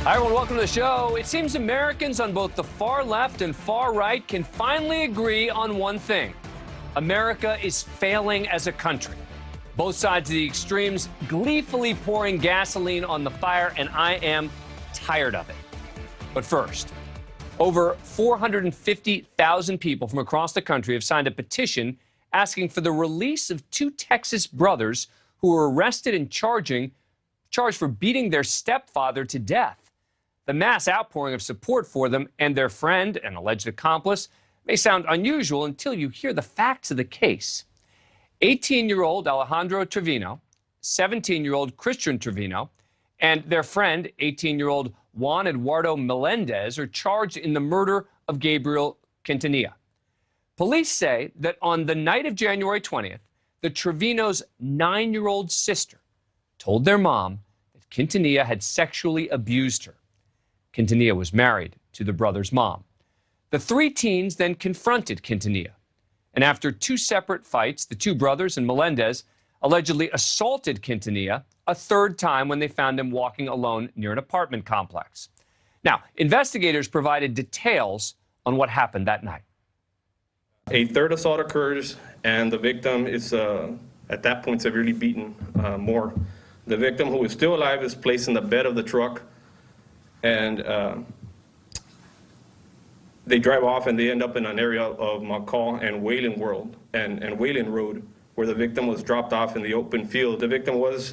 Hi, everyone. Welcome to the show. It seems Americans on both the far left and far right can finally agree on one thing. America is failing as a country. Both sides of the extremes gleefully pouring gasoline on the fire, and I am tired of it. But first, over 450,000 people from across the country have signed a petition asking for the release of two Texas brothers who were arrested and charged for beating their stepfather to death. The mass outpouring of support for them and their friend, an alleged accomplice, may sound unusual until you hear the facts of the case. 18-year-old Alejandro Trevino, 17-year-old Christian Trevino, and their friend, 18-year-old Juan Eduardo Melendez, are charged in the murder of Gabriel Quintanilla. Police say that on the night of January 20th, the Trevino's 9-year-old sister told their mom that Quintanilla had sexually abused her. Quintanilla was married to the brother's mom. The three teens then confronted Quintanilla. And after two separate fights, the two brothers and Melendez allegedly assaulted Quintanilla a third time when they found him walking alone near an apartment complex. Now, investigators provided details on what happened that night. A third assault occurs, and the victim is, at that point, severely beaten more. The victim, who is still alive, is placed in the bed of the truck, and they drive off, and they end up in an area of McCall and Wayland Road, where the victim was dropped off in the open field. The victim was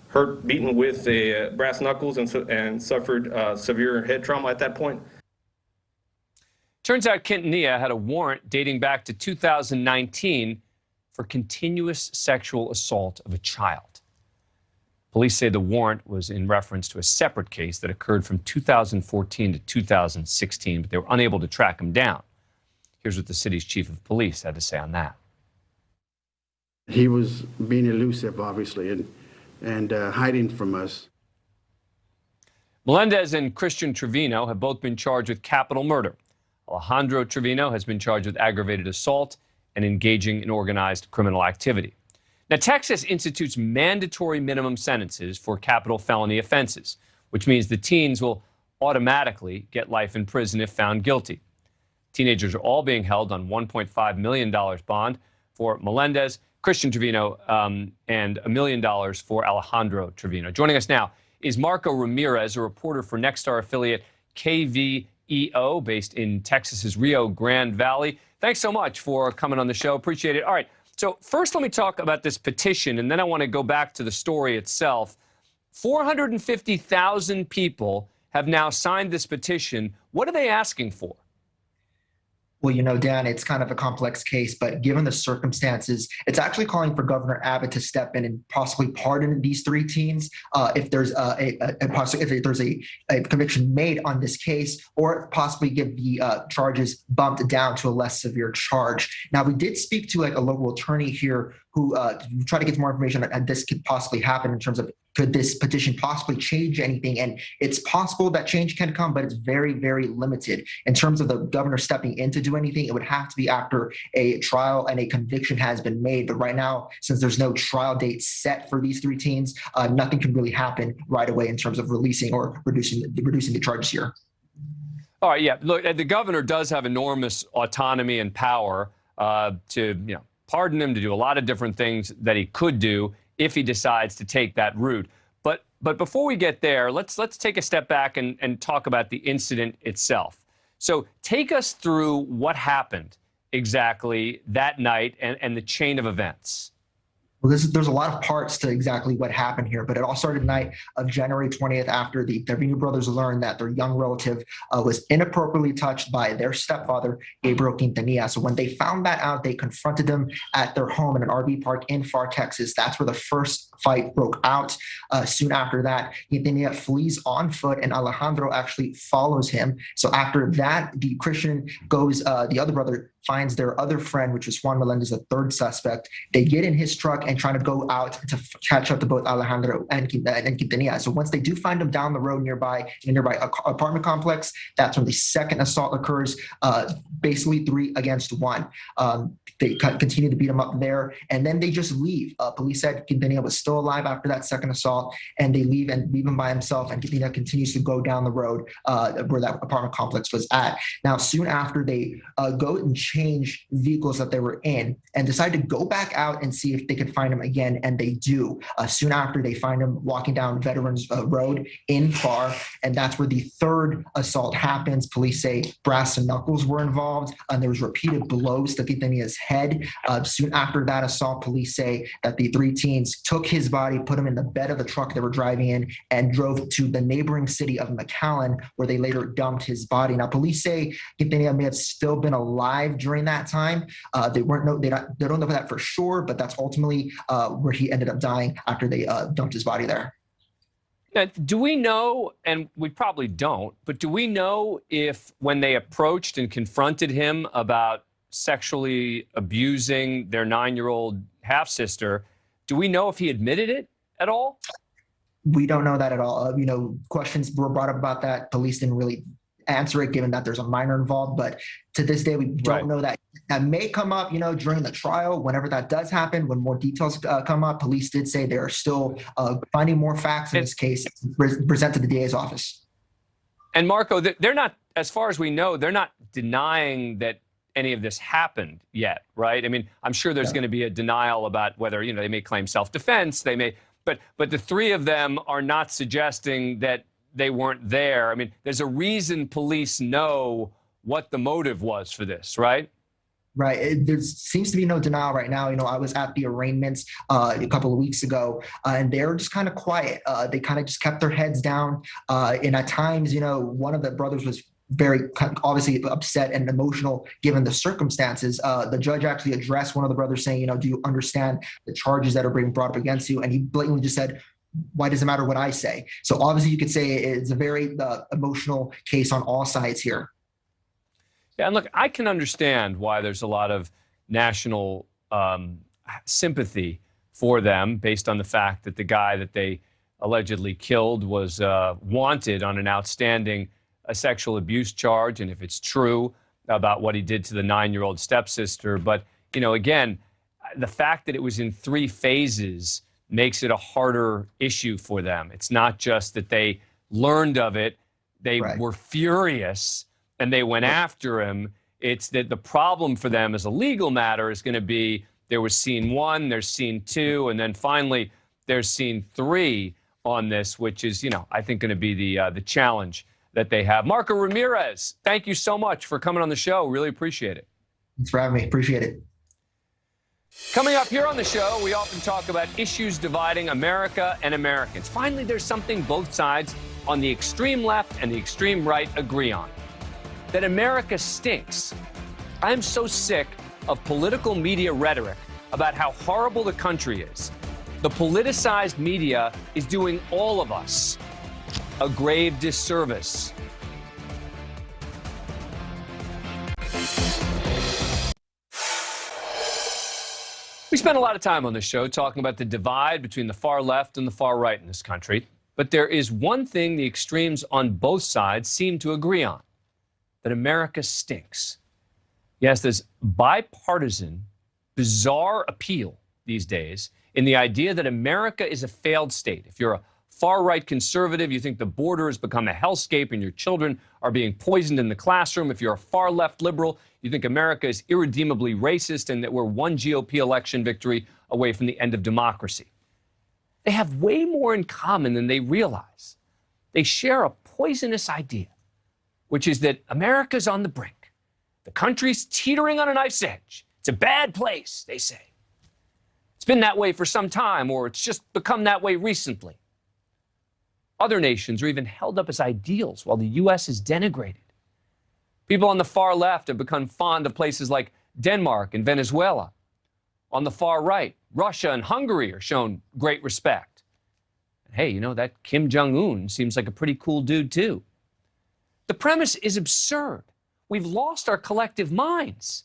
hurt, beaten with brass knuckles, and suffered severe head trauma at that point. Turns out Quintanilla had a warrant dating back to 2019 for continuous sexual assault of a child. Police say the warrant was in reference to a separate case that occurred from 2014 to 2016, but they were unable to track him down. Here's what the city's chief of police had to say on that. He was being elusive, obviously, and hiding from us. Melendez and Christian Trevino have both been charged with capital murder. Alejandro Trevino has been charged with aggravated assault and engaging in organized criminal activity. Now, Texas institutes mandatory minimum sentences for capital felony offenses, which means the teens will automatically get life in prison if found guilty. Teenagers are all being held on $1.5 million bond for Melendez, Christian Trevino, and $1 million for Alejandro Trevino. Joining us now is Marco Ramirez, a reporter for Nexstar affiliate KVEO, based in Texas's Rio Grande Valley. Thanks so much for coming on the show. Appreciate it. All right. So first, let me talk about this petition, and then I want to go back to the story itself. 450,000 people have now signed this petition. What are they asking for? Well, you know, Dan, it's kind of a complex case, but given the circumstances, it's actually calling for Governor Abbott to step in and possibly pardon these three teens if there's a conviction made on this case, or possibly give the charges bumped down to a less severe charge. Now, we did speak to a local attorney here who tried to get more information on this could possibly happen in terms of could this petition possibly change anything? And it's possible that change can come, but it's very, very limited. In terms of the governor stepping in to do anything, it would have to be after a trial and a conviction has been made. But right now, since there's no trial date set for these three teens, nothing can really happen right away in terms of releasing or reducing the charges here. All right, yeah. Look, the governor does have enormous autonomy and power to, pardon him, to do a lot of different things that he could do if he decides to take that route. But before we get there, let's take a step back and talk about the incident itself. So take us through what happened exactly that night and the chain of events. Well, there's a lot of parts to exactly what happened here, but it all started the night of January 20th after the Trevino brothers learned that their young relative was inappropriately touched by their stepfather, Gabriel Quintanilla. So when they found that out, they confronted them at their home in an RV park in Pharr, Texas. That's where the first fight broke out. Soon after that, Quintanilla flees on foot, and Alejandro actually follows him. So after that, the Christian goes, the other brother finds their other friend, which is Juan Melendez, the third suspect. They get in his truck and try to go out to catch up to both Alejandro and Quintanilla. So once they do find him down the road nearby, in a nearby apartment complex, that's when the second assault occurs, basically 3 against 1. They continue to beat him up there, and then they just leave. Police said Quintanilla was still alive after that second assault, and they leave him by himself, and Quintanilla continues to go down the road where that apartment complex was at. Now, soon after, they go and change vehicles that they were in and decide to go back out and see if they could find him again, and they do. Soon after, they find him walking down Veterans Road in Far, and that's where the third assault happens. Police say brass knuckles were involved, and there was repeated blows to Quintanilla's head. Soon after that assault, police say that the 3 teens took his body, put him in the bed of the truck they were driving in, and drove to the neighboring city of McAllen, where they later dumped his body. Now, police say Quintanilla may have still been alive during that time. They don't know that for sure, but that's ultimately where he ended up dying after they dumped his body there. Now, do we know, and we probably don't, but do we know if when they approached and confronted him about sexually abusing their 9-year-old half-sister, do we know if he admitted it at all? We don't know that at all. Questions were brought up about that. Police didn't really answer it, given that there's a minor involved. But to this day, we don't know that. That may come up, during the trial, whenever that does happen, when more details come up. Police did say they are still finding more facts in this case to present to the DA's office. And Marco, they're not, as far as we know, they're not denying that any of this happened yet, right? I mean, I'm sure there's going to be a denial about whether, they may claim self-defense, they may, but the 3 of them are not suggesting that they weren't there. I mean, there's a reason police know what the motive was for this, right? Right. There seems to be no denial right now. I was at the arraignments a couple of weeks ago, and they were just kind of quiet. They kind of just kept their heads down. And at times, one of the brothers was very obviously upset and emotional given the circumstances. The judge actually addressed one of the brothers saying, do you understand the charges that are being brought up against you? And he blatantly just said, why does it matter what I say? So obviously you could say it's a very emotional case on all sides here. Yeah, and look, I can understand why there's a lot of national sympathy for them based on the fact that the guy that they allegedly killed was wanted on an outstanding sexual abuse charge, and if it's true about what he did to the 9-year-old stepsister. But, again, the fact that it was in 3 phases makes it a harder issue for them. It's not just that they learned of it, they were furious and they went after him. It's that the problem for them as a legal matter is going to be there was scene 1, there's scene 2, and then finally there's scene 3 on this, which is, I think going to be the challenge that they have. Marco Ramirez, thank you so much for coming on the show. Really appreciate it. Thanks for having me. Appreciate it. Coming up here on the show, we often talk about issues dividing America and Americans. Finally, there's something both sides on the extreme left and the extreme right agree on. That America stinks. I'm so sick of political media rhetoric about how horrible the country is. The politicized media is doing all of us a grave disservice. We spend a lot of time on this show talking about the divide between the far left and the far right in this country. But there is one thing the extremes on both sides seem to agree on, that America stinks. Yes, there's bipartisan, bizarre appeal these days in the idea that America is a failed state. If you're a far-right conservative, you think the border has become a hellscape and your children are being poisoned in the classroom. If you're a far-left liberal, you think America is irredeemably racist and that we're one GOP election victory away from the end of democracy. They have way more in common than they realize. They share a poisonous idea, which is that America's on the brink. The country's teetering on a knife's edge. It's a bad place, they say. It's been that way for some time, or it's just become that way recently. Other nations are even held up as ideals while the U.S. is denigrated. People on the far left have become fond of places like Denmark and Venezuela. On the far right, Russia and Hungary are shown great respect. Hey, that Kim Jong-un seems like a pretty cool dude, too. The premise is absurd. We've lost our collective minds.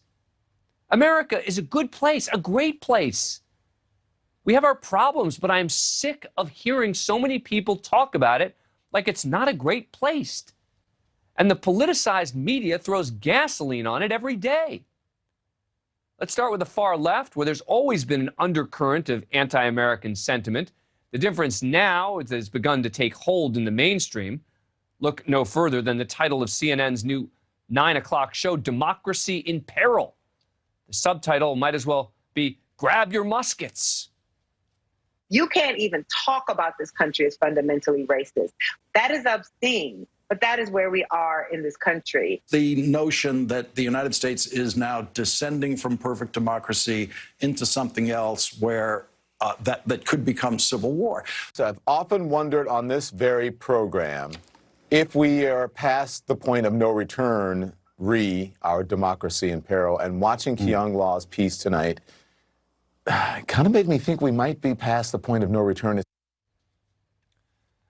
America is a good place, a great place. We have our problems, but I'm sick of hearing so many people talk about it like it's not a great place. And the politicized media throws gasoline on it every day. Let's start with the far left, where there's always been an undercurrent of anti-American sentiment. The difference now is that it's begun to take hold in the mainstream. Look no further than the title of CNN's new 9 o'clock show, Democracy in Peril. The subtitle might as well be Grab Your Muskets. You can't even talk about this country as fundamentally racist. That is obscene, but that is where we are in this country. The notion that the United States is now descending from perfect democracy into something else where that could become civil war. So I've often wondered on this very program if we are past the point of no return, our democracy in peril, and watching Kyung Law's piece tonight, it kind of made me think we might be past the point of no return. I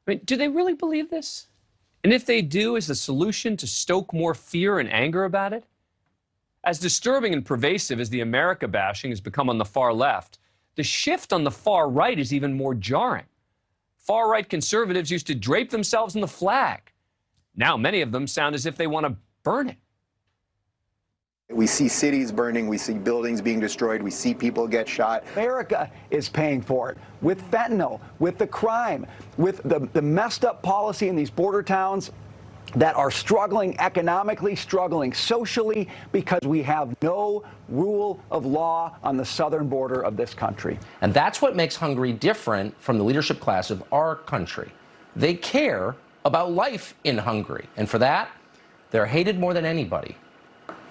mean, do they really believe this? And if they do, is the solution to stoke more fear and anger about it? As disturbing and pervasive as the America bashing has become on the far left, the shift on the far right is even more jarring. Far-right conservatives used to drape themselves in the flag. Now many of them sound as if they want to burn it. We see cities burning, we see buildings being destroyed, we see people get shot. America is paying for it with fentanyl, with the crime, with the messed up policy in these border towns that are struggling economically, struggling socially, because we have no rule of law on the southern border of this country. And that's what makes Hungary different from the leadership class of our country. They care about life in Hungary, and for that, they're hated more than anybody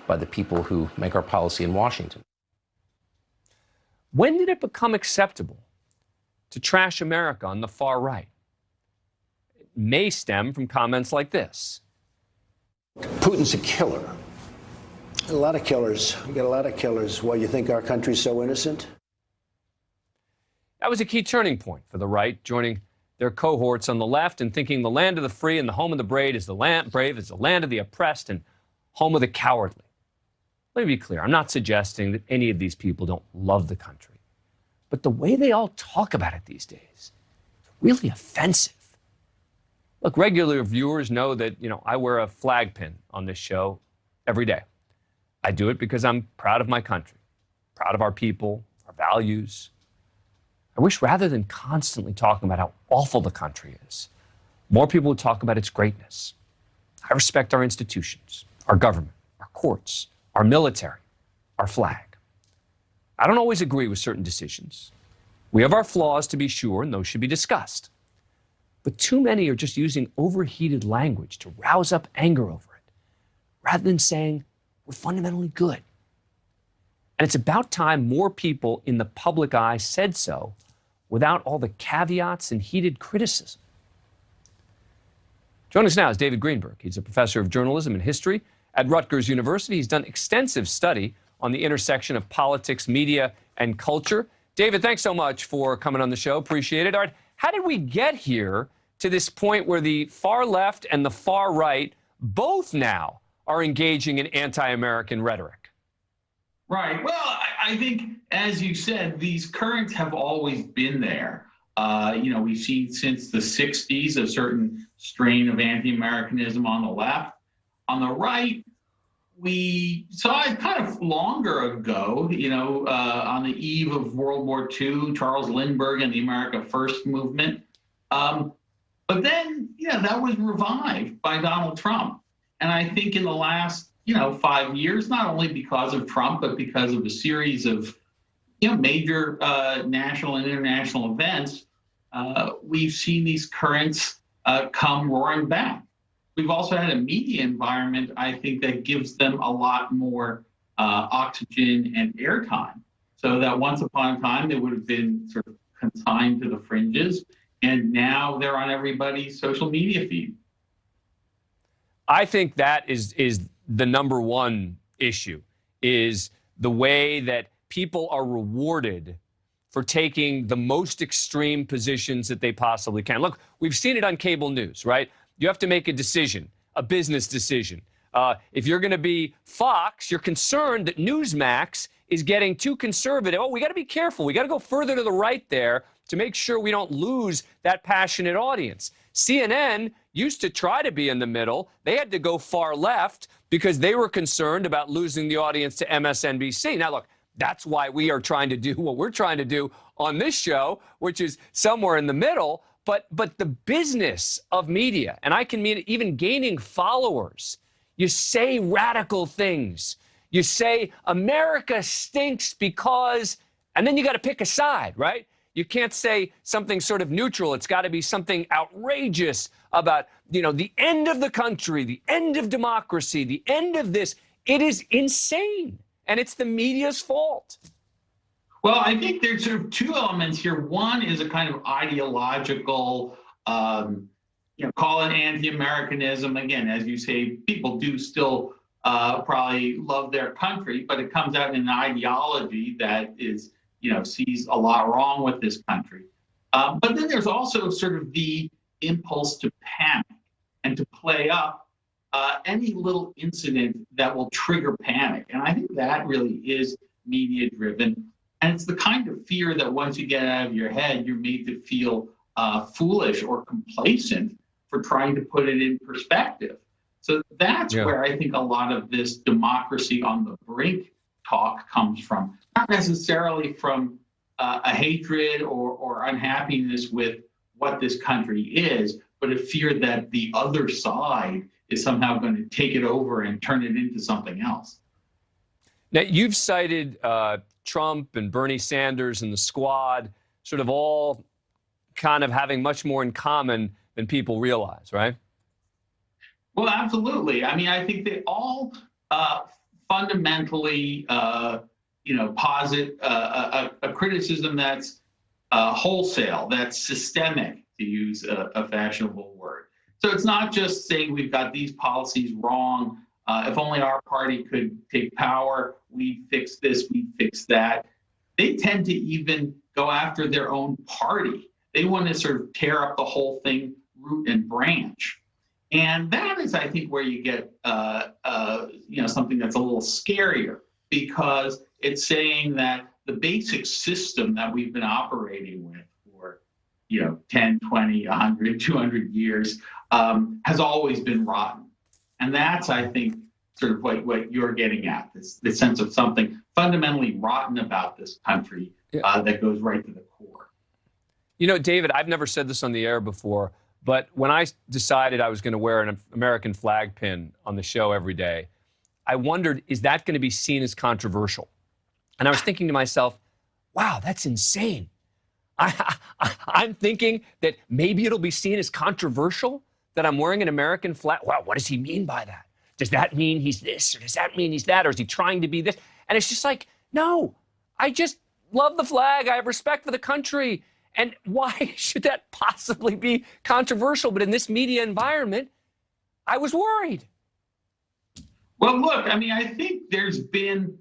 by the people who make our policy in Washington. When did it become acceptable to trash America on the far right? It may stem from comments like this. Putin's a killer. A lot of killers. We got a lot of killers. Why, you think our country's so innocent? That was a key turning point for the right, joining their cohorts on the left and thinking the land of the free and the home of the brave is the land of the oppressed and home of the cowardly. Let me be clear, I'm not suggesting that any of these people don't love the country, but the way they all talk about it these days is really offensive. Look, regular viewers know that, I wear a flag pin on this show every day. I do it because I'm proud of my country, proud of our people, our values. I wish rather than constantly talking about how awful the country is, more people would talk about its greatness. I respect our institutions, our government, our courts, our military, our flag. I don't always agree with certain decisions. We have our flaws, to be sure, and those should be discussed. But too many are just using overheated language to rouse up anger over it, rather than saying we're fundamentally good. And it's about time more people in the public eye said so without all the caveats and heated criticism. Joining us now is David Greenberg. He's a professor of journalism and history at Rutgers University. He's done extensive study on the intersection of politics, media, and culture. David, thanks so much for coming on the show. Appreciate it. All right, how did we get here to this point where the far left and the far right both now are engaging in anti-American rhetoric? Right. Well, I think, as you said, these currents have always been there. We've seen since the 60s a certain strain of anti-Americanism on the left. On the right, we saw it kind of longer ago, on the eve of World War II, Charles Lindbergh and the America First movement. But then, that was revived by Donald Trump. And I think in the last, 5 years, not only because of Trump, but because of a series of, major national and international events, we've seen these currents come roaring back. We've also had a media environment, I think, that gives them a lot more oxygen and airtime. So that once upon a time, they would have been sort of consigned to the fringes, and now they're on everybody's social media feed. I think that is the number one issue, is the way that people are rewarded for taking the most extreme positions that they possibly can. Look, we've seen it on cable news, right? You have to make a decision, a business decision. If you're going to be Fox, you're concerned that Newsmax is getting too conservative. Oh, we got to be careful. We got to go further to the right there to make sure we don't lose that passionate audience. CNN used to try to be in the middle. They had to go far left because they were concerned about losing the audience to MSNBC. Now, look, that's why we are trying to do what we're trying to do on this show, which is somewhere in the middle. But the business of media, and I can mean even gaining followers, you say radical things. You say America stinks because, and then you got to pick a side, right? You can't say something sort of neutral. It's got to be something outrageous about, the end of the country, the end of democracy, the end of this. It is insane, and it's the media's fault. Well, I think there's sort of two elements here. One is a kind of ideological, call it anti-Americanism. Again, as you say, people do still probably love their country, but it comes out in an ideology that is, sees a lot wrong with this country. But then there's also sort of the impulse to panic and to play up any little incident that will trigger panic. And I think that really is media-driven. And it's the kind of fear that once you get out of your head, you're made to feel foolish or complacent for trying to put it in perspective. So that's where I think a lot of this democracy on the brink talk comes from. Not necessarily from a hatred or unhappiness with what this country is, but a fear that the other side is somehow going to take it over and turn it into something else. Now, you've cited Trump and Bernie Sanders and the squad sort of all kind of having much more in common than people realize, right? Well, absolutely. I mean, I think they all fundamentally, posit a criticism that's wholesale, that's systemic, to use a fashionable word. So it's not just saying we've got these policies wrong. If only our party could take power, we'd fix this, we'd fix that. They tend to even go after their own party. They want to sort of tear up the whole thing, root and branch. And that is, I think, where you get, something that's a little scarier, because it's saying that the basic system that we've been operating with for, 10, 20, 100, 200 years has always been rotten. And that's, I think, sort of what you're getting at, this sense of something fundamentally rotten about this country that goes right to the core. David, I've never said this on the air before, but when I decided I was going to wear an American flag pin on the show every day, I wondered, is that going to be seen as controversial? And I was thinking to myself, wow, that's insane. I'm thinking that maybe it'll be seen as controversial that I'm wearing an American flag. Wow, what does he mean by that? Does that mean he's this, or does that mean he's that, or is he trying to be this? And it's just like, no, I just love the flag. I have respect for the country. And why should that possibly be controversial? But in this media environment, I was worried. Well, look, I mean, I think there's been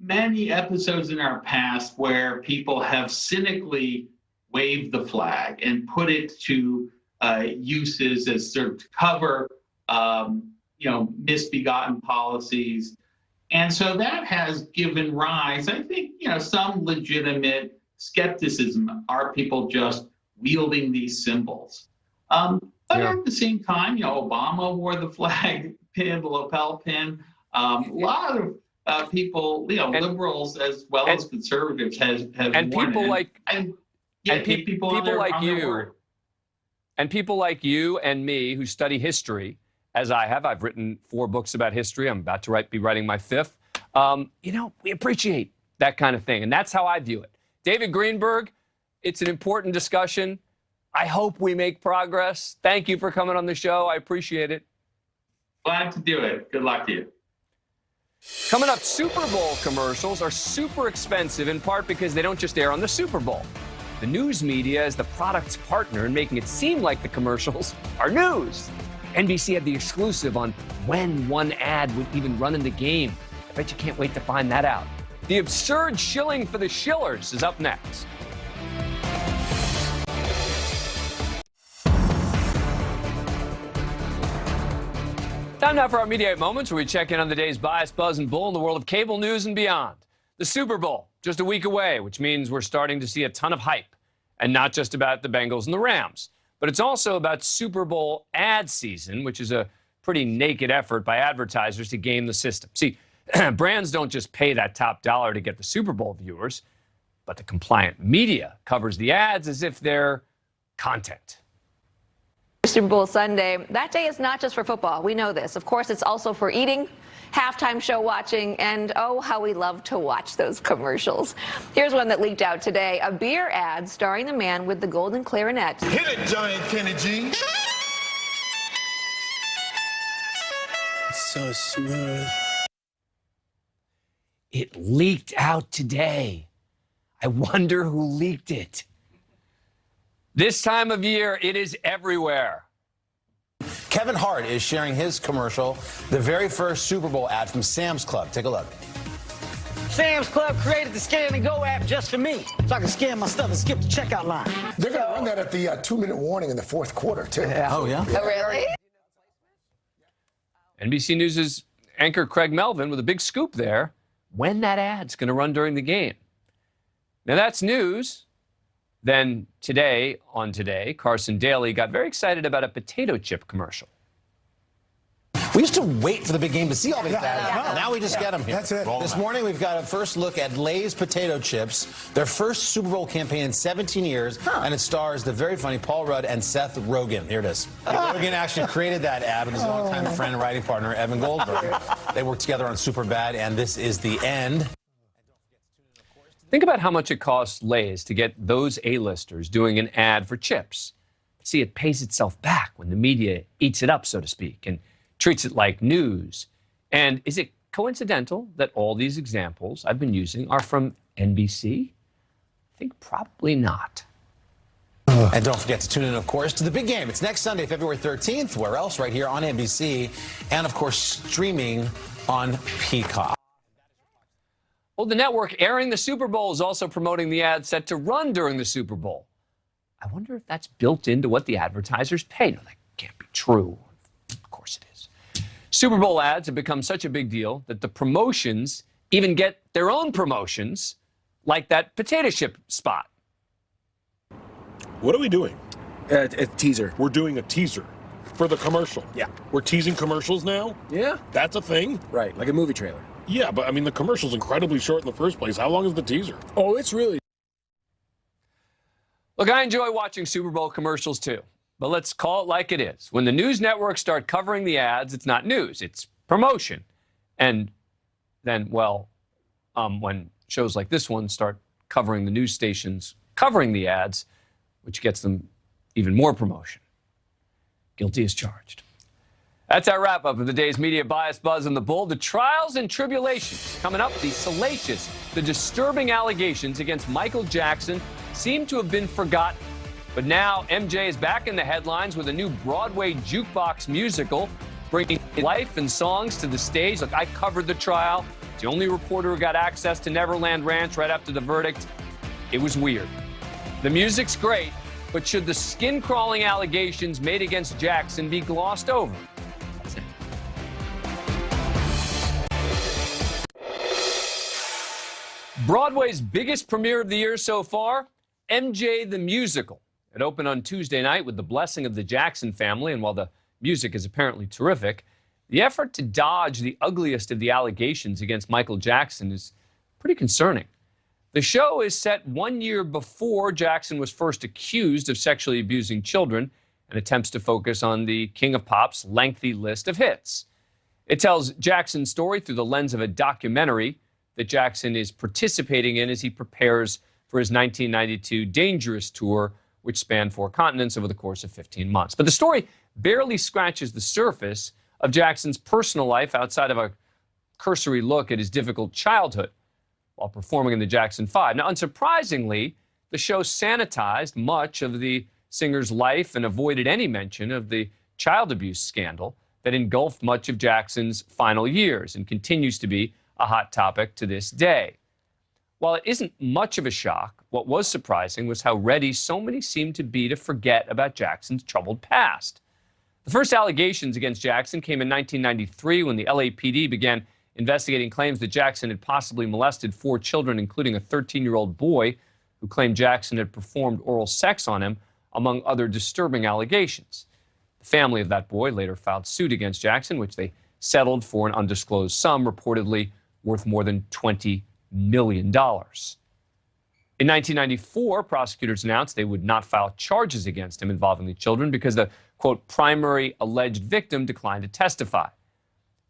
many episodes in our past where people have cynically waved the flag and put it to uses as sort of to cover, misbegotten policies. And so that has given rise, I think, some legitimate skepticism. Are people just wielding these symbols? But at the same time, Obama wore the flag pin, the lapel pin. A lot of people, liberals as well as conservatives have and worn people it. like People like you. And people like you and me who study history, as I have. I've written 4 books about history. I'm about to be writing my 5th. We appreciate that kind of thing. And that's how I view it. David Greenberg, it's an important discussion. I hope we make progress. Thank you for coming on the show. I appreciate it. Glad to do it. Good luck to you. Coming up, Super Bowl commercials are super expensive, in part because they don't just air on the Super Bowl. The news media is the product's partner in making it seem like the commercials are news. NBC had the exclusive on when one ad would even run in the game. I bet you can't wait to find that out. The absurd shilling for the shillers is up next. Time now for our Mediaite Moments, where we check in on the day's bias, buzz, and bull in the world of cable news and beyond. The Super Bowl, just a week away, which means we're starting to see a ton of hype. And not just about the Bengals and the Rams, but it's also about Super Bowl ad season, which is a pretty naked effort by advertisers to game the system. See, brands don't just pay that top dollar to get the Super Bowl viewers, but the compliant media covers the ads as if they're content. Super Bowl Sunday, that day is not just for football. We know this. Of course, it's also for eating, halftime show watching, and oh, how we love to watch those commercials. Here's one that leaked out today, a beer ad starring the man with the golden clarinet. Hit it, Giant Kenny G. So smooth. It leaked out today. I wonder who leaked it. This time of year, it is everywhere. Kevin Hart is sharing his commercial, the very first Super Bowl ad from Sam's Club. Take a look. Sam's Club created the Scan and Go app just for me, so I can scan my stuff and skip the checkout line. They're going to run that at the 2-minute warning in the fourth quarter, too. Yeah. Oh, yeah? Oh, really? NBC News' anchor Craig Melvin with a big scoop there, when that ad's going to run during the game. Now, that's news. Then today, Carson Daly got very excited about a potato chip commercial. We used to wait for the big game to see all these ads. Now we just get them here. That's it. This morning, we've got a first look at Lay's potato chips, their first Super Bowl campaign in 17 years, and it stars the very funny Paul Rudd and Seth Rogen. Here it is. Rogen actually created that ad with his longtime friend and writing partner, Evan Goldberg. They worked together on Superbad, and this is the end. Think about how much it costs Lay's to get those A-listers doing an ad for chips. See, it pays itself back when the media eats it up, so to speak, and treats it like news. And is it coincidental that all these examples I've been using are from NBC? I think probably not. And don't forget to tune in, of course, to the big game. It's next Sunday, February 13th. Where else? Right here on NBC. And, of course, streaming on Peacock. Well, the network airing the Super Bowl is also promoting the ad set to run during the Super Bowl. I wonder if that's built into what the advertisers pay. No, that can't be true. Of course it is. Super Bowl ads have become such a big deal that the promotions even get their own promotions, like that potato chip spot. What are we doing? A teaser. We're doing a teaser for the commercial. Yeah. We're teasing commercials now? Yeah. That's a thing? Right, like a movie trailer. Yeah, but I mean, the commercial's incredibly short in the first place. How long is the teaser? Oh, it's really... Look, I enjoy watching Super Bowl commercials too, but let's call it like it is. When the news networks start covering the ads, it's not news, it's promotion. And then, well, when shows like this one start covering the news stations, covering the ads, which gets them even more promotion. Guilty as charged. That's our wrap-up of the day's media bias, buzz, and the bull. The trials and tribulations coming up, the salacious, the disturbing allegations against Michael Jackson seem to have been forgotten. But now MJ is back in the headlines with a new Broadway jukebox musical, bringing life and songs to the stage. Look, I covered the trial. It's the only reporter who got access to Neverland Ranch right after the verdict. It was weird. The music's great, but should the skin-crawling allegations made against Jackson be glossed over? Broadway's biggest premiere of the year so far, MJ the Musical. It opened on Tuesday night with the blessing of the Jackson family, and while the music is apparently terrific, the effort to dodge the ugliest of the allegations against Michael Jackson is pretty concerning. The show is set 1 year before Jackson was first accused of sexually abusing children and attempts to focus on the King of Pop's lengthy list of hits. It tells Jackson's story through the lens of a documentary that Jackson is participating in as he prepares for his 1992 Dangerous tour, which spanned 4 continents over the course of 15 months. But the story barely scratches the surface of Jackson's personal life outside of a cursory look at his difficult childhood while performing in the Jackson 5. Now, unsurprisingly, the show sanitized much of the singer's life and avoided any mention of the child abuse scandal that engulfed much of Jackson's final years and continues to be a hot topic to this day. While it isn't much of a shock, what was surprising was how ready so many seemed to be to forget about Jackson's troubled past. The first allegations against Jackson came in 1993 when the LAPD began investigating claims that Jackson had possibly molested 4 children, including a 13-year-old boy who claimed Jackson had performed oral sex on him, among other disturbing allegations. The family of that boy later filed suit against Jackson, which they settled for an undisclosed sum, reportedly worth more than $20 million. In 1994, prosecutors announced they would not file charges against him involving the children because the, quote, primary alleged victim declined to testify.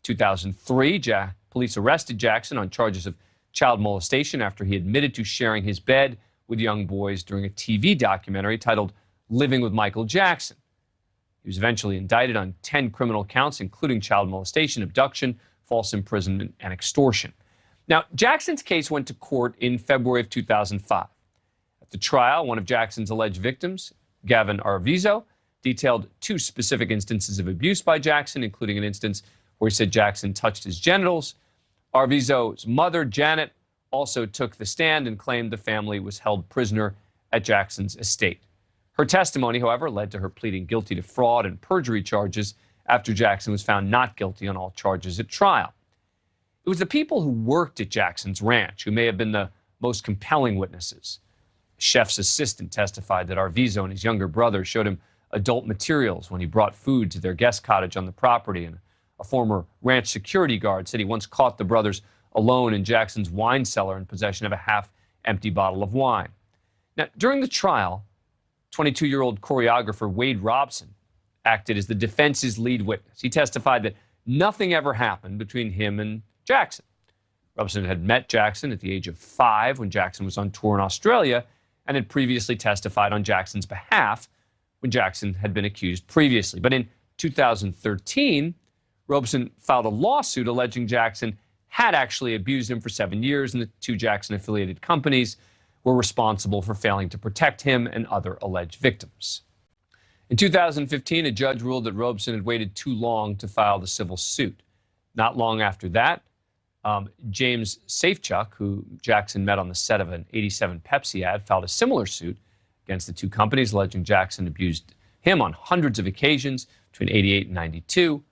2003, police arrested Jackson on charges of child molestation after he admitted to sharing his bed with young boys during a TV documentary titled Living with Michael Jackson. He was eventually indicted on 10 criminal counts, including child molestation, abduction, false imprisonment, and extortion. Now, Jackson's case went to court in February of 2005. At the trial, one of Jackson's alleged victims, Gavin Arvizo, detailed 2 specific instances of abuse by Jackson, including an instance where he said Jackson touched his genitals. Arvizo's mother, Janet, also took the stand and claimed the family was held prisoner at Jackson's estate. Her testimony, however, led to her pleading guilty to fraud and perjury charges after Jackson was found not guilty on all charges at trial. It was the people who worked at Jackson's ranch who may have been the most compelling witnesses. The chef's assistant testified that Arvizo and his younger brother showed him adult materials when he brought food to their guest cottage on the property, and a former ranch security guard said he once caught the brothers alone in Jackson's wine cellar in possession of a half-empty bottle of wine. Now, during the trial, 22-year-old choreographer Wade Robson acted as the defense's lead witness. He testified that nothing ever happened between him and Jackson. Robson had met Jackson at the age of 5 when Jackson was on tour in Australia and had previously testified on Jackson's behalf when Jackson had been accused previously. But in 2013, Robson filed a lawsuit alleging Jackson had actually abused him for 7 years, and the 2 Jackson-affiliated companies were responsible for failing to protect him and other alleged victims. In 2015, a judge ruled that Robson had waited too long to file the civil suit. Not long after that, James Safechuck, who Jackson met on the set of an '87 Pepsi ad, filed a similar suit against the 2 companies, alleging Jackson abused him on hundreds of occasions between '88 and '92.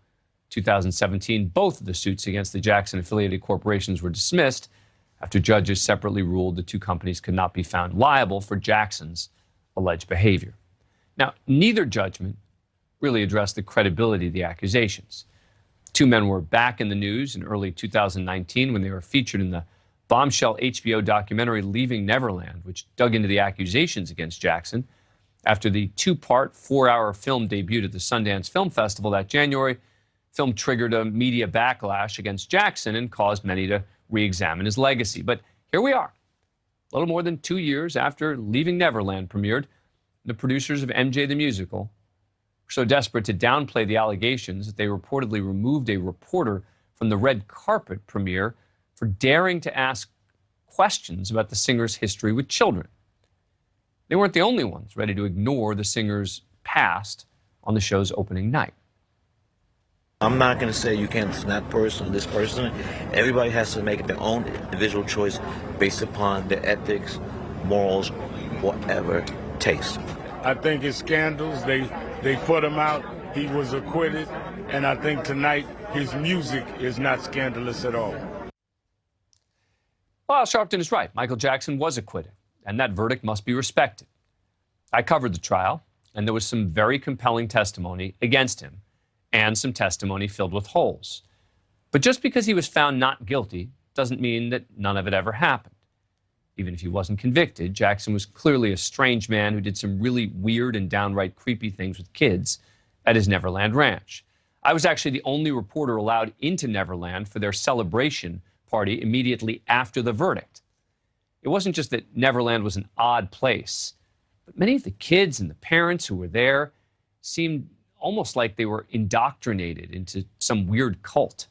2017, both of the suits against the Jackson-affiliated corporations were dismissed after judges separately ruled the 2 companies could not be found liable for Jackson's alleged behavior. Now, neither judgment really addressed the credibility of the accusations. 2 men were back in the news in early 2019 when they were featured in the bombshell HBO documentary Leaving Neverland, which dug into the accusations against Jackson. After the 2-part, 4-hour film debuted at the Sundance Film Festival that January, the film triggered a media backlash against Jackson and caused many to re-examine his legacy. But here we are, a little more than 2 years after Leaving Neverland premiered. The producers of MJ the Musical were so desperate to downplay the allegations that they reportedly removed a reporter from the red carpet premiere for daring to ask questions about the singer's history with children. They weren't the only ones ready to ignore the singer's past on the show's opening night. I'm not going to say you can't listen to that person or this person. Everybody has to make their own individual choice based upon their ethics, morals, whatever taste. I think it's scandals. They put him out. He was acquitted. And I think tonight his music is not scandalous at all. Well, Sharpton is right. Michael Jackson was acquitted, and that verdict must be respected. I covered the trial, and there was some very compelling testimony against him and some testimony filled with holes. But just because he was found not guilty doesn't mean that none of it ever happened. Even if he wasn't convicted, Jackson was clearly a strange man who did some really weird and downright creepy things with kids at his Neverland ranch. I was actually the only reporter allowed into Neverland for their celebration party immediately after the verdict. It wasn't just that Neverland was an odd place, but many of the kids and the parents who were there seemed almost like they were indoctrinated into some weird cult.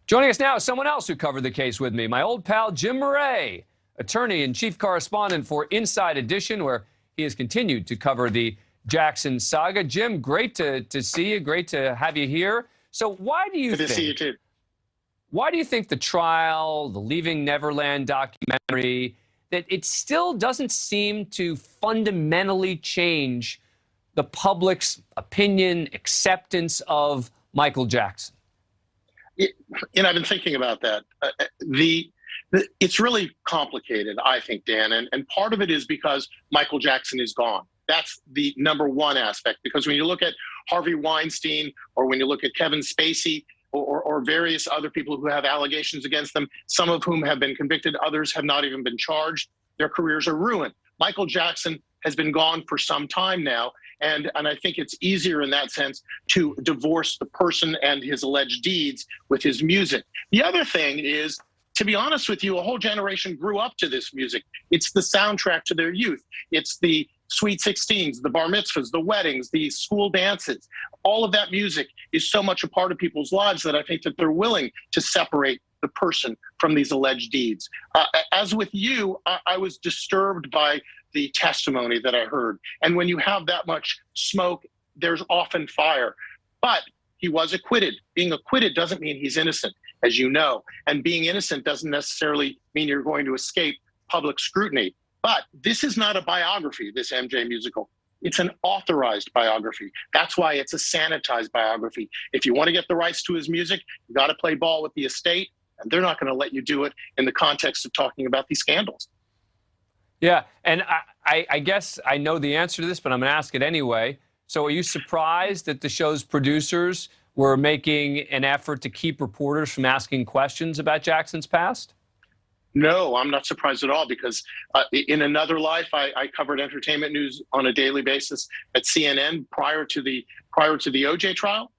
Joining us now is someone else who covered the case with me, my old pal Jim Moret, attorney and chief correspondent for Inside Edition, where he has continued to cover the Jackson saga. Jim, great to see you. Great to have you here. So why do you think... Good to see you, too. Why do you think the trial, the Leaving Neverland documentary, that it still doesn't seem to fundamentally change the public's opinion, acceptance of Michael Jackson? I've been thinking about that. It's really complicated, I think, Dan, and part of it is because Michael Jackson is gone. That's the number one aspect, because when you look at Harvey Weinstein, or when you look at Kevin Spacey, or various other people who have allegations against them, some of whom have been convicted, others have not even been charged, their careers are ruined. Michael Jackson has been gone for some time now, and I think it's easier in that sense to divorce the person and his alleged deeds with his music. The other thing is, to be honest with you, a whole generation grew up to this music. It's the soundtrack to their youth. It's the Sweet 16s, the bar mitzvahs, the weddings, the school dances. All of that music is so much a part of people's lives that I think that they're willing to separate the person from these alleged deeds. As with you, I was disturbed by the testimony that I heard. And when you have that much smoke, there's often fire. But he was acquitted. Being acquitted doesn't mean he's innocent, as you know. And being innocent doesn't necessarily mean you're going to escape public scrutiny. But this is not a biography, this MJ musical. It's an authorized biography. That's why it's a sanitized biography. If you want to get the rights to his music, you got to play ball with the estate, and they're not going to let you do it in the context of talking about these scandals. Yeah, and I guess I know the answer to this, but I'm going to ask it anyway. So are you surprised that the show's producers were making an effort to keep reporters from asking questions about Jackson's past? No, I'm not surprised at all, because in another life, I covered entertainment news on a daily basis at CNN prior to the OJ trial.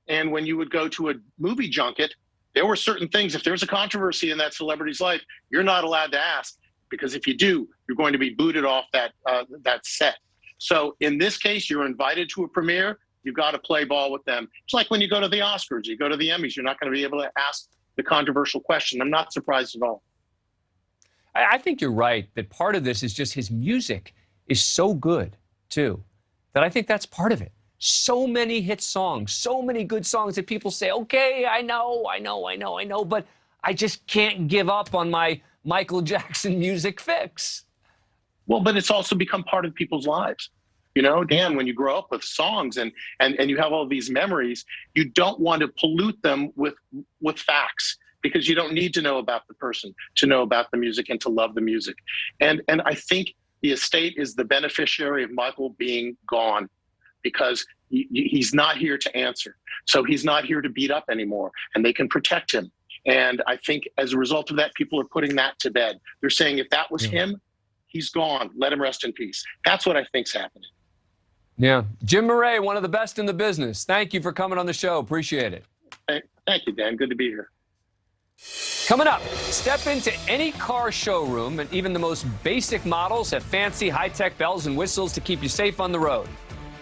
And when you would go to a movie junket, there were certain things. If there's a controversy in that celebrity's life, you're not allowed to ask, because if you do, you're going to be booted off that set. So in this case, you're invited to a premiere. You've got to play ball with them. It's like when you go to the Oscars, you go to the Emmys, you're not going to be able to ask the controversial question. I'm not surprised at all. I think you're right that part of this is just his music is so good, too, that I think that's part of it. So many hit songs, so many good songs that people say, okay, I know, but I just can't give up on my Michael Jackson music fix. Well, but it's also become part of people's lives. You know, Dan, when you grow up with songs and you have all these memories, you don't want to pollute them with facts, because you don't need to know about the person to know about the music and to love the music. And I think the estate is the beneficiary of Michael being gone, because he's not here to answer. So he's not here to beat up anymore, and they can protect him. And I think as a result of that, people are putting that to bed. They're saying if that was him, he's gone. Let him rest in peace. That's what I think's happening. Yeah. Jim Moret, one of the best in the business. Thank you for coming on the show. Appreciate it. Thank you, Dan. Good to be here. Coming up, step into any car showroom, and even the most basic models have fancy high-tech bells and whistles to keep you safe on the road.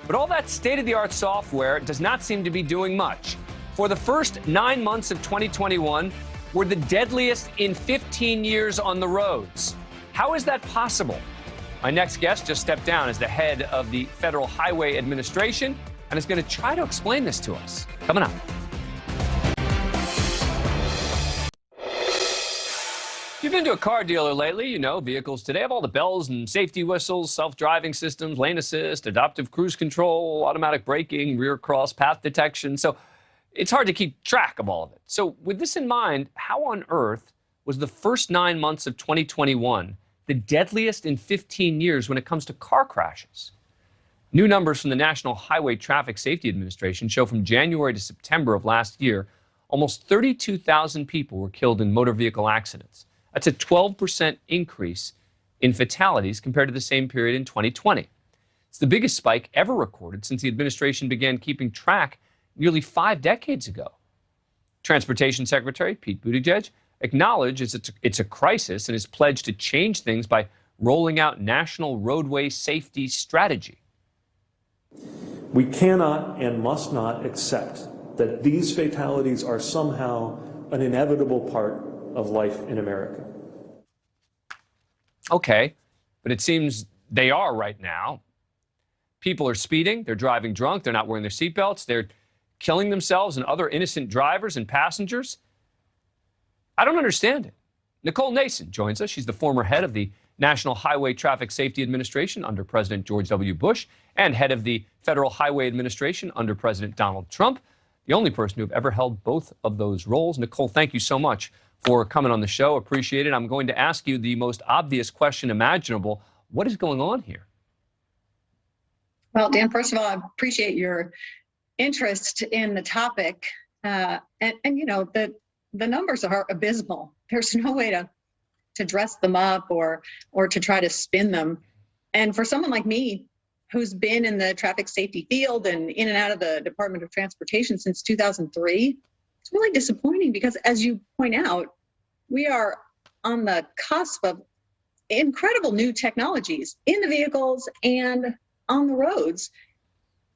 But all that state-of-the-art software does not seem to be doing much. For the first 9 months of 2021, we're the deadliest in 15 years on the roads. How is that possible? My next guest just stepped down as the head of the Federal Highway Administration and is going to try to explain this to us. Coming up. If you've been to a car dealer lately, you know vehicles today have all the bells and safety whistles, self-driving systems, lane assist, adaptive cruise control, automatic braking, rear cross path detection. So it's hard to keep track of all of it. So with this in mind, how on earth was the first 9 months of 2021 the deadliest in 15 years when it comes to car crashes? New numbers from the National Highway Traffic Safety Administration show from January to September of last year, almost 32,000 people were killed in motor vehicle accidents. That's a 12% increase in fatalities compared to the same period in 2020. It's the biggest spike ever recorded since the administration began keeping track nearly 5 decades ago. Transportation Secretary Pete Buttigieg acknowledges it's a crisis and has pledged to change things by rolling out national roadway safety strategy. We cannot and must not accept that these fatalities are somehow an inevitable part of life in America. Okay, but it seems they are right now. People are speeding, they're driving drunk, they're not wearing their seatbelts, they're killing themselves and other innocent drivers and passengers. I don't understand it. Nicole Nason joins us. She's the former head of the National Highway Traffic Safety Administration under President George W. Bush and head of the Federal Highway Administration under President Donald Trump. the only person who ever held both of those roles. Nicole, thank you so much for coming on the show. Appreciate it. I'm going to ask you the most obvious question imaginable. What is going on here? Well, Dan, first of all, I appreciate your interest in the topic. And you know, the numbers are abysmal. There's no way to dress them up or to try to spin them. And for someone like me, who's been in the traffic safety field and in and out of the Department of Transportation since 2003, it's really disappointing because, as you point out, we are on the cusp of incredible new technologies in the vehicles and on the roads.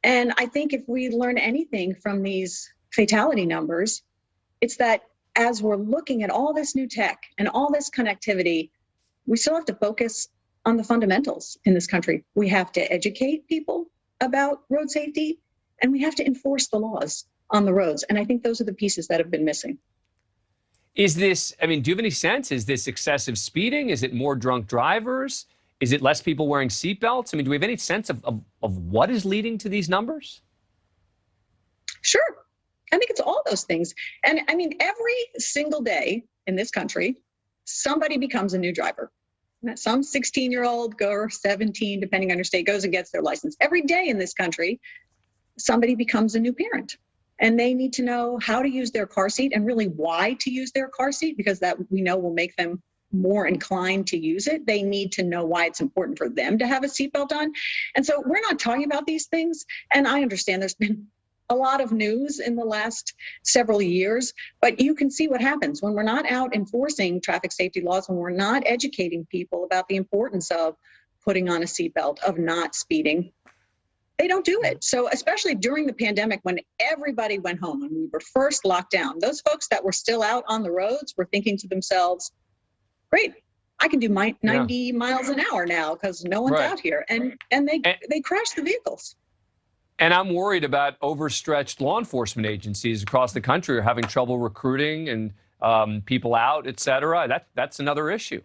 And I think if we learn anything from these fatality numbers, it's that as we're looking at all this new tech and all this connectivity, we still have to focus on the fundamentals in this country. We have to educate people about road safety, and we have to enforce the laws on the roads. And I think those are the pieces that have been missing. Is this, I mean, do you have any sense? Is this excessive speeding? Is it more drunk drivers? Is it less people wearing seatbelts? I mean, do we have any sense of what is leading to these numbers? Sure. I think it's all those things. And I mean, every single day in this country, somebody becomes a new driver. Some 16-year-old or 17, depending on your state, goes and gets their license. Every day in this country, somebody becomes a new parent. And they need to know how to use their car seat and really why to use their car seat, because that we know will make them more inclined to use it. They need to know why it's important for them to have a seatbelt on. And so we're not talking about these things. And I understand there's been a lot of news in the last several years, but you can see what happens when we're not out enforcing traffic safety laws, when we're not educating people about the importance of putting on a seatbelt, of not speeding. They don't do it. So especially during the pandemic, when everybody went home and we were first locked down, those folks that were still out on the roads were thinking to themselves, great, I can do my 90 miles an hour now because no one's out here. And they crash the vehicles. And I'm worried about overstretched law enforcement agencies across the country are having trouble recruiting and people out, et cetera. That's another issue.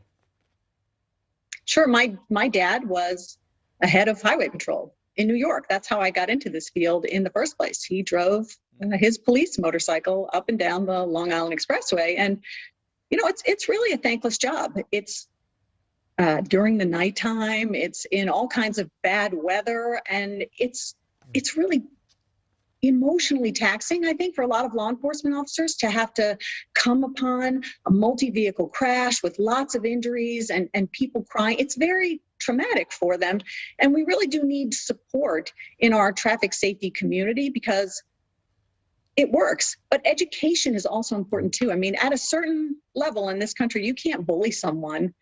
Sure. My dad was a head of highway patrol in New York. That's how I got into this field in the first place. He drove his police motorcycle up and down the Long Island Expressway. And, you know, it's really a thankless job. It's during the nighttime. It's in all kinds of bad weather. And it's really emotionally taxing, I think, for a lot of law enforcement officers to have to come upon a multi-vehicle crash with lots of injuries and people crying. It's very traumatic for them. And we really do need support in our traffic safety community because it works. But education is also important too. I mean, at a certain level in this country, you can't bully someone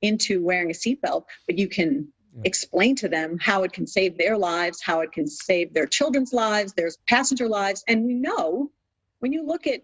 into wearing a seatbelt, but you can explain to them how it can save their lives, how it can save their children's lives, their passenger lives. And we know when you look at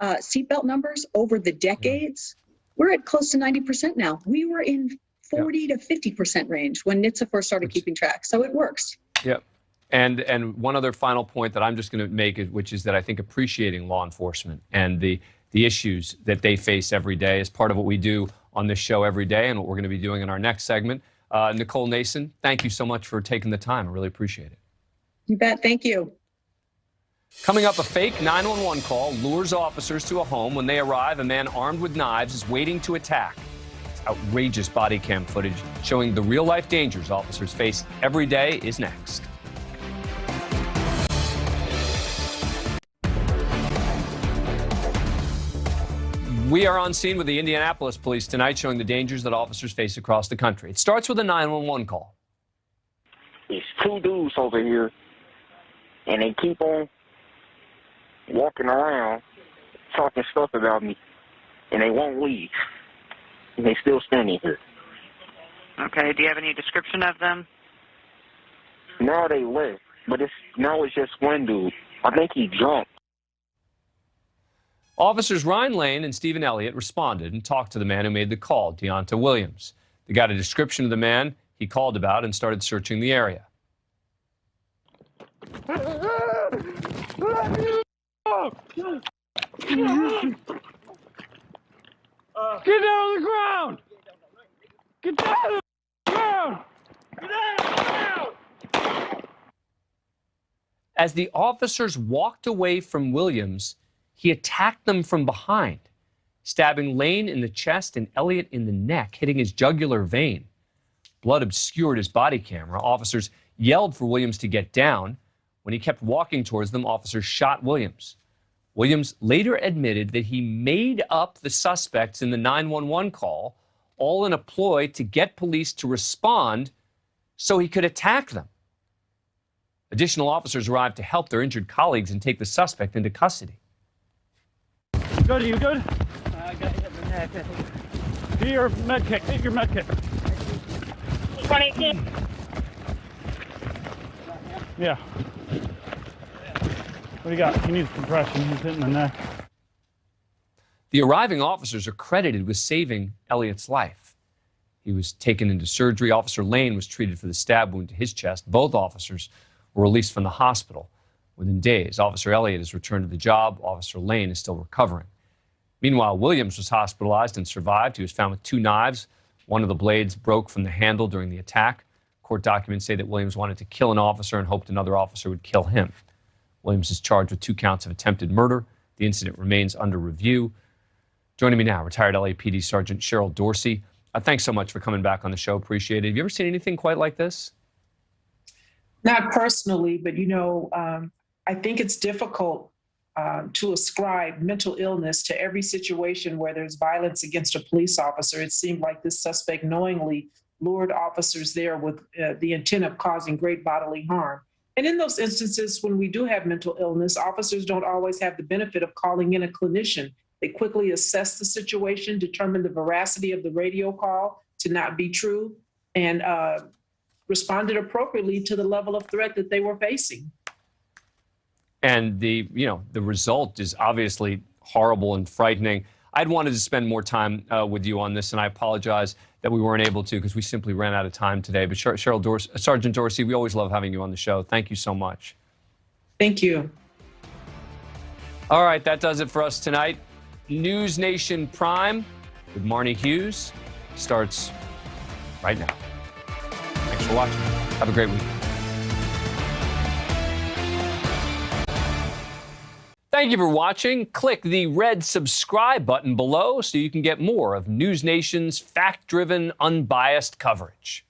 seatbelt numbers over the decades, we're at close to 90% now. We were in 40 to 50% range when NHTSA first started keeping track. So it works. Yep. And one other final point that I'm just going to make, which is that I think appreciating law enforcement and the issues that they face every day is part of what we do on this show every day and what we're going to be doing in our next segment. Nicole, Nason, thank you so much for taking the time. I really appreciate it. You bet. Thank you. Coming up, a fake 911 call lures officers to a home. When they arrive, a man armed with knives is waiting to attack. It's outrageous body cam footage showing the real-life dangers officers face every day is next. We are on scene with the Indianapolis police tonight, showing the dangers that officers face across the country. It starts with a 911 call. There's two dudes over here, and they keep on walking around talking stuff about me, and they won't leave. And they still standing here. Okay, do you have any description of them? Now they left, but now it's just one dude. I think he jumped. Officers Ryan Lane and Stephen Elliott responded and talked to the man who made the call, Deonta Williams. They got a description of the man he called about and started searching the area. Get down on the ground! Get down on the ground! Get down on the ground! As the officers walked away from Williams, he attacked them from behind, stabbing Lane in the chest and Elliott in the neck, hitting his jugular vein. Blood obscured his body camera. Officers yelled for Williams to get down. When he kept walking towards them, officers shot Williams. Williams later admitted that he made up the suspects in the 911 call, all in a ploy to get police to respond so he could attack them. Additional officers arrived to help their injured colleagues and take the suspect into custody. You good? You good? I got hit in the neck. Do your med kit. Take your med kit. 118. Yeah. What do you got? He needs compression. He's hitting the neck. The arriving officers are credited with saving Elliott's life. He was taken into surgery. Officer Lane was treated for the stab wound to his chest. Both officers were released from the hospital within days. Officer Elliott has returned to the job. Officer Lane is still recovering. Meanwhile, Williams was hospitalized and survived. He was found with 2 knives. One of the blades broke from the handle during the attack. Court documents say that Williams wanted to kill an officer and hoped another officer would kill him. Williams is charged with 2 counts of attempted murder. The incident remains under review. Joining me now, retired LAPD Sergeant Cheryl Dorsey. Thanks so much for coming back on the show. Appreciate it. Have you ever seen anything quite like this? Not personally, but, I think it's difficult to ascribe mental illness to every situation where there's violence against a police officer. It seemed like this suspect knowingly lured officers there with the intent of causing great bodily harm. And in those instances, when we do have mental illness, officers don't always have the benefit of calling in a clinician. They quickly assess the situation, determine the veracity of the radio call to not be true, and responded appropriately to the level of threat that they were facing. And the result is obviously horrible and frightening. I'd wanted to spend more time with you on this, and I apologize that we weren't able to because we simply ran out of time today. But Sergeant Dorsey, we always love having you on the show. Thank you so much. Thank you. All right, that does it for us tonight. NewsNation Prime with Marnie Hughes starts right now. Thanks for watching. Have a great week. Thank you for watching. Click the red subscribe button below so you can get more of NewsNation's fact-driven, unbiased coverage.